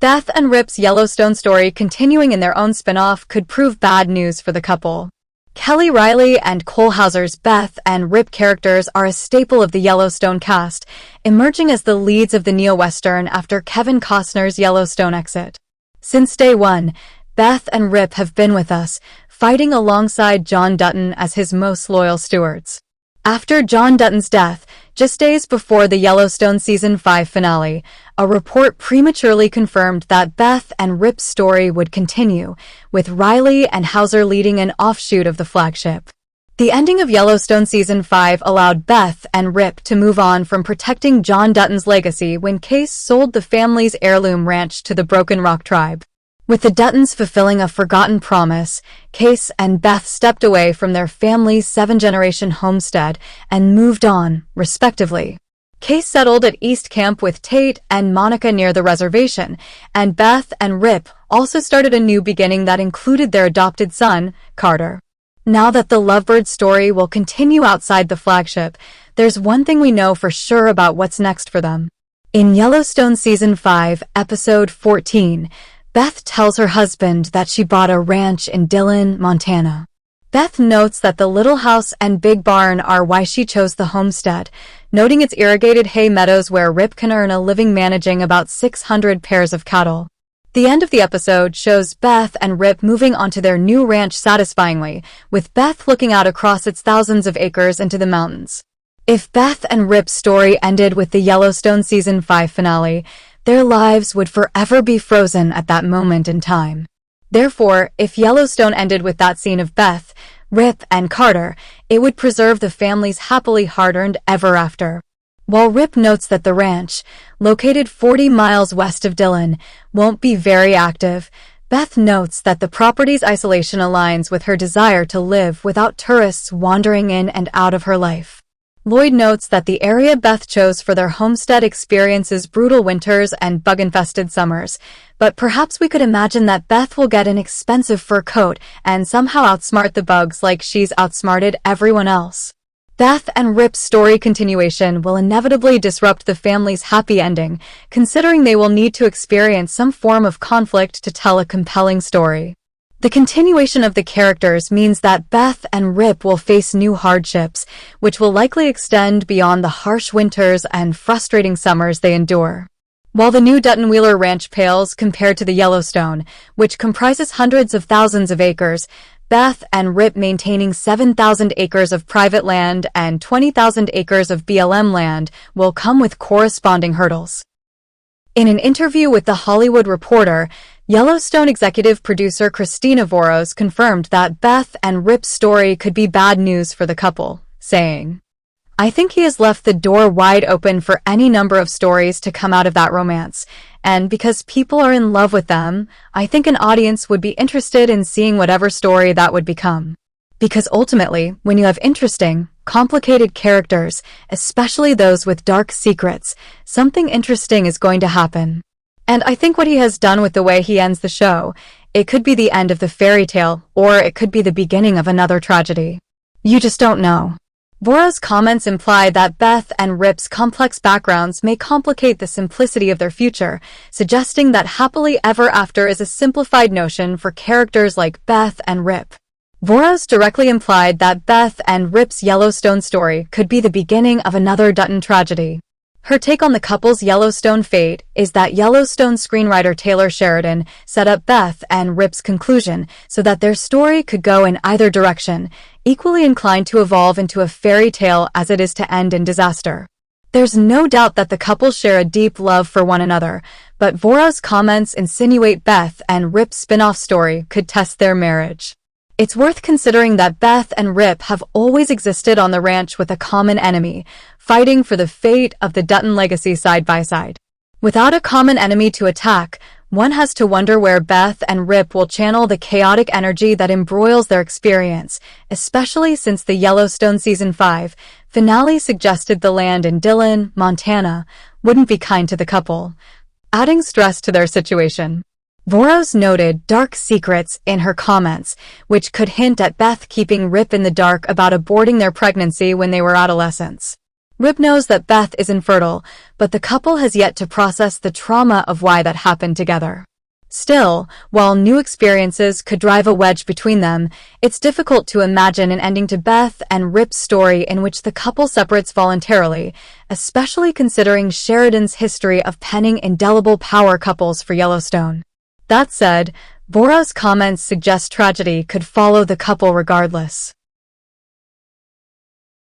Beth and Rip's Yellowstone story continuing in their own spinoff could prove bad news for the couple. Kelly Riley and Cole Hauser's Beth and Rip characters are a staple of the Yellowstone cast, emerging as the leads of the neo-western after Kevin Costner's Yellowstone exit. Since day one, Beth and Rip have been with us, fighting alongside John Dutton as his most loyal stewards. After John Dutton's death, just days before the Yellowstone Season 5 finale, a report prematurely confirmed that Beth and Rip's story would continue, with Riley and Hauser leading an offshoot of the flagship. The ending of Yellowstone Season 5 allowed Beth and Rip to move on from protecting John Dutton's legacy when Case sold the family's heirloom ranch to the Broken Rock tribe. With the Duttons fulfilling a forgotten promise, Case and Beth stepped away from their family's 7-generation homestead and moved on, respectively. Case settled at East Camp with Tate and Monica near the reservation, and Beth and Rip also started a new beginning that included their adopted son, Carter. Now that the Lovebird story will continue outside the flagship, there's one thing we know for sure about what's next for them. In Yellowstone Season 5, Episode 14, Beth tells her husband that she bought a ranch in Dillon, Montana. Beth notes that the little house and big barn are why she chose the homestead, noting its irrigated hay meadows where Rip can earn a living managing about 600 pairs of cattle. The end of the episode shows Beth and Rip moving onto their new ranch satisfyingly, with Beth looking out across its thousands of acres into the mountains. If Beth and Rip's story ended with the Yellowstone Season 5 finale, their lives would forever be frozen at that moment in time. Therefore, if Yellowstone ended with that scene of Beth, Rip, and Carter, it would preserve the family's happily hard-earned ever after. While Rip notes that the ranch, located 40 miles west of Dillon, won't be very active, Beth notes that the property's isolation aligns with her desire to live without tourists wandering in and out of her life. Lloyd notes that the area Beth chose for their homestead experiences brutal winters and bug-infested summers, but perhaps we could imagine that Beth will get an expensive fur coat and somehow outsmart the bugs like she's outsmarted everyone else. Beth and Rip's story continuation will inevitably disrupt the family's happy ending, considering they will need to experience some form of conflict to tell a compelling story. The continuation of the characters means that Beth and Rip will face new hardships, which will likely extend beyond the harsh winters and frustrating summers they endure. While the new Dutton Wheeler Ranch pales compared to the Yellowstone, which comprises hundreds of thousands of acres, Beth and Rip maintaining 7,000 acres of private land and 20,000 acres of BLM land will come with corresponding hurdles. In an interview with The Hollywood Reporter, Yellowstone executive producer Christina Voros confirmed that Beth and Rip's story could be bad news for the couple, saying, "I think he has left the door wide open for any number of stories to come out of that romance, and because people are in love with them, I think an audience would be interested in seeing whatever story that would become. Because ultimately, when you have interesting, complicated characters, especially those with dark secrets, something interesting is going to happen. And I think what he has done with the way he ends the show, it could be the end of the fairy tale, or it could be the beginning of another tragedy. You just don't know." Voros' comments imply that Beth and Rip's complex backgrounds may complicate the simplicity of their future, suggesting that happily ever after is a simplified notion for characters like Beth and Rip. Voros directly implied that Beth and Rip's Yellowstone story could be the beginning of another Dutton tragedy. Her take on the couple's Yellowstone fate is that Yellowstone screenwriter Taylor Sheridan set up Beth and Rip's conclusion so that their story could go in either direction, equally inclined to evolve into a fairy tale as it is to end in disaster. There's no doubt that the couple share a deep love for one another, but Voros' comments insinuate Beth and Rip's spin-off story could test their marriage. It's worth considering that Beth and Rip have always existed on the ranch with a common enemy, fighting for the fate of the Dutton legacy side by side. Without a common enemy to attack, one has to wonder where Beth and Rip will channel the chaotic energy that embroils their experience, especially since the Yellowstone Season 5 finale suggested the land in Dillon, Montana, wouldn't be kind to the couple, adding stress to their situation. Voros noted dark secrets in her comments, which could hint at Beth keeping Rip in the dark about aborting their pregnancy when they were adolescents. Rip knows that Beth is infertile, but the couple has yet to process the trauma of why that happened together. Still, while new experiences could drive a wedge between them, it's difficult to imagine an ending to Beth and Rip's story in which the couple separates voluntarily, especially considering Sheridan's history of penning indelible power couples for Yellowstone. That said, Bora's comments suggest tragedy could follow the couple regardless.